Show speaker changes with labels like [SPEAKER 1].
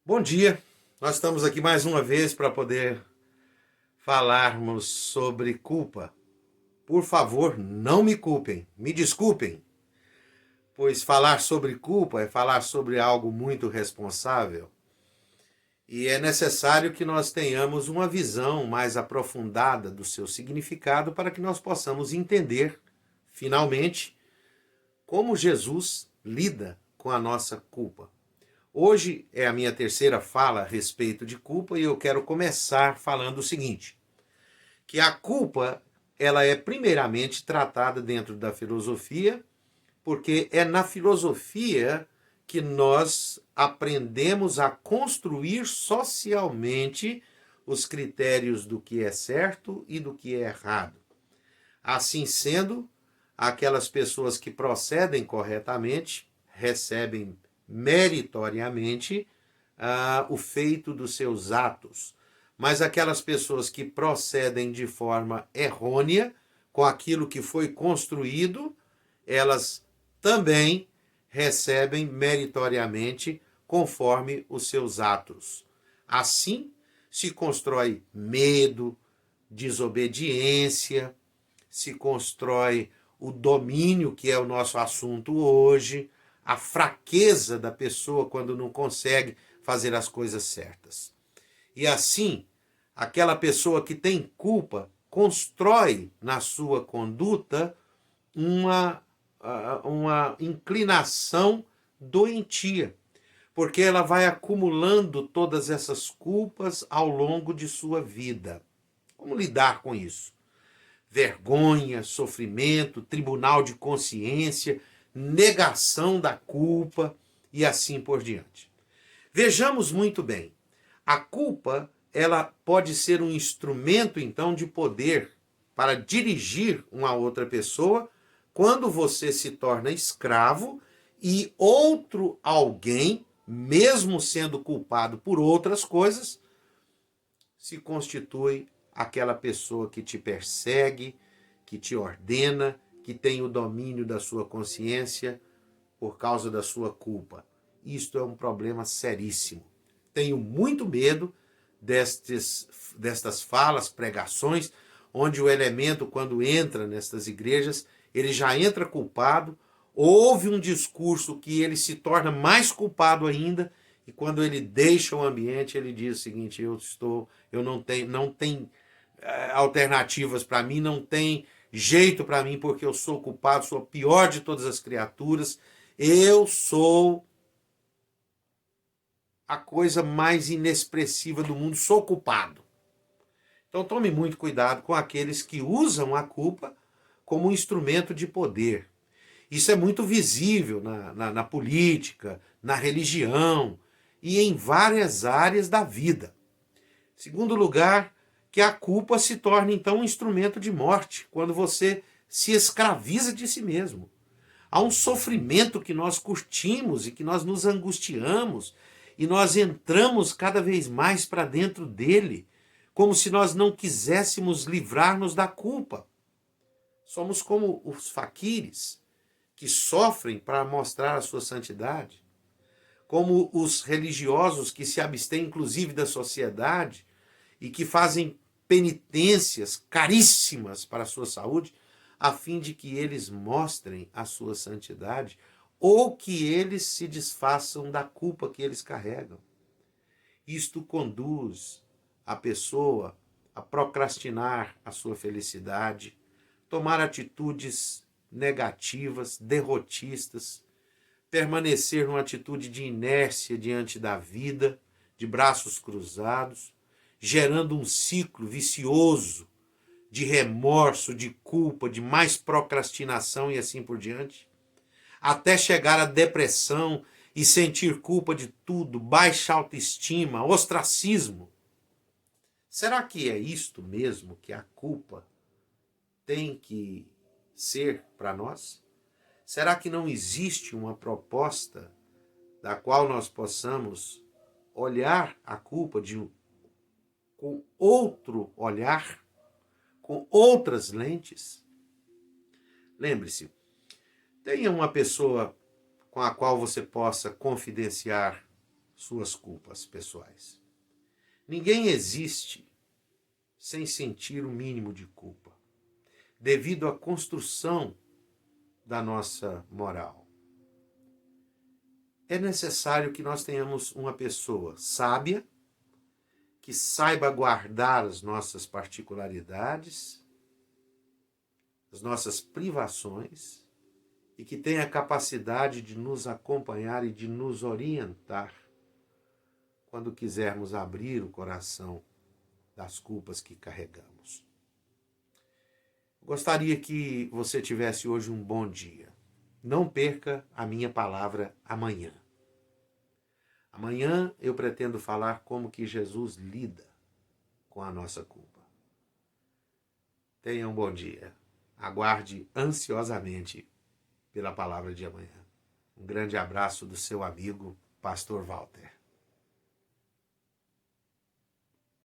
[SPEAKER 1] Bom dia, nós estamos aqui mais uma vez para poder falarmos sobre culpa. Por favor, não me culpem, me desculpem, pois falar sobre culpa é falar sobre algo muito responsável e é necessário que nós tenhamos uma visão mais aprofundada do seu significado para que nós possamos entender, finalmente, como Jesus lida com a nossa culpa. Hoje é a minha terceira fala a respeito de culpa e eu quero começar falando o seguinte, que a culpa ela é primeiramente tratada dentro da filosofia, porque é na filosofia que nós aprendemos a construir socialmente os critérios do que é certo e do que é errado. Assim sendo, aquelas pessoas que procedem corretamente recebem meritoriamente o feito dos seus atos. Mas aquelas pessoas que procedem de forma errônea com aquilo que foi construído, elas também recebem meritoriamente conforme os seus atos. Assim se constrói medo, desobediência, se constrói o domínio, que é o nosso assunto hoje, a fraqueza da pessoa quando não consegue fazer as coisas certas. E assim, aquela pessoa que tem culpa constrói na sua conduta uma inclinação doentia, porque ela vai acumulando todas essas culpas ao longo de sua vida. Como lidar com isso? Vergonha, sofrimento, tribunal de consciência, negação da culpa e assim por diante. Vejamos muito bem, a culpa ela pode ser um instrumento então de poder para dirigir uma outra pessoa quando você se torna escravo e outro alguém, mesmo sendo culpado por outras coisas, se constitui aquela pessoa que te persegue, que te ordena, que tem o domínio da sua consciência por causa da sua culpa. Isto é um problema seríssimo. Tenho muito medo destas falas, pregações, onde o elemento, quando entra nestas igrejas, ele já entra culpado, ouve um discurso que ele se torna mais culpado ainda, e quando ele deixa o ambiente, ele diz o seguinte: eu não tem alternativas para mim, não tem jeito para mim, porque eu sou culpado, sou a pior de todas as criaturas, eu sou a coisa mais inexpressiva do mundo, sou culpado. Então tome muito cuidado com aqueles que usam a culpa como um instrumento de poder. Isso é muito visível na política, na religião e em várias áreas da vida. Segundo lugar, que a culpa se torna então um instrumento de morte, quando você se escraviza de si mesmo. Há um sofrimento que nós curtimos e que nós nos angustiamos e nós entramos cada vez mais para dentro dele, como se nós não quiséssemos livrar-nos da culpa. Somos como os faquires que sofrem para mostrar a sua santidade, como os religiosos que se abstêm inclusive da sociedade e que fazem penitências caríssimas para a sua saúde, a fim de que eles mostrem a sua santidade ou que eles se desfaçam da culpa que eles carregam. Isto conduz a pessoa a procrastinar a sua felicidade, tomar atitudes negativas, derrotistas, permanecer numa atitude de inércia diante da vida, de braços cruzados, gerando um ciclo vicioso de remorso, de culpa, de mais procrastinação e assim por diante, até chegar à depressão e sentir culpa de tudo, baixa autoestima, ostracismo. Será que é isto mesmo que a culpa tem que ser para nós? Será que não existe uma proposta da qual nós possamos olhar a culpa com outro olhar, com outras lentes? Lembre-se, tenha uma pessoa com a qual você possa confidenciar suas culpas pessoais. Ninguém existe sem sentir o mínimo de culpa, devido à construção da nossa moral. É necessário que nós tenhamos uma pessoa sábia, que saiba guardar as nossas particularidades, as nossas privações, e que tenha a capacidade de nos acompanhar e de nos orientar quando quisermos abrir o coração das culpas que carregamos. Gostaria que você tivesse hoje um bom dia. Não perca a minha palavra amanhã. Amanhã eu pretendo falar como que Jesus lida com a nossa culpa. Tenha um bom dia. Aguarde ansiosamente pela palavra de amanhã. Um grande abraço do seu amigo, Pastor Walter.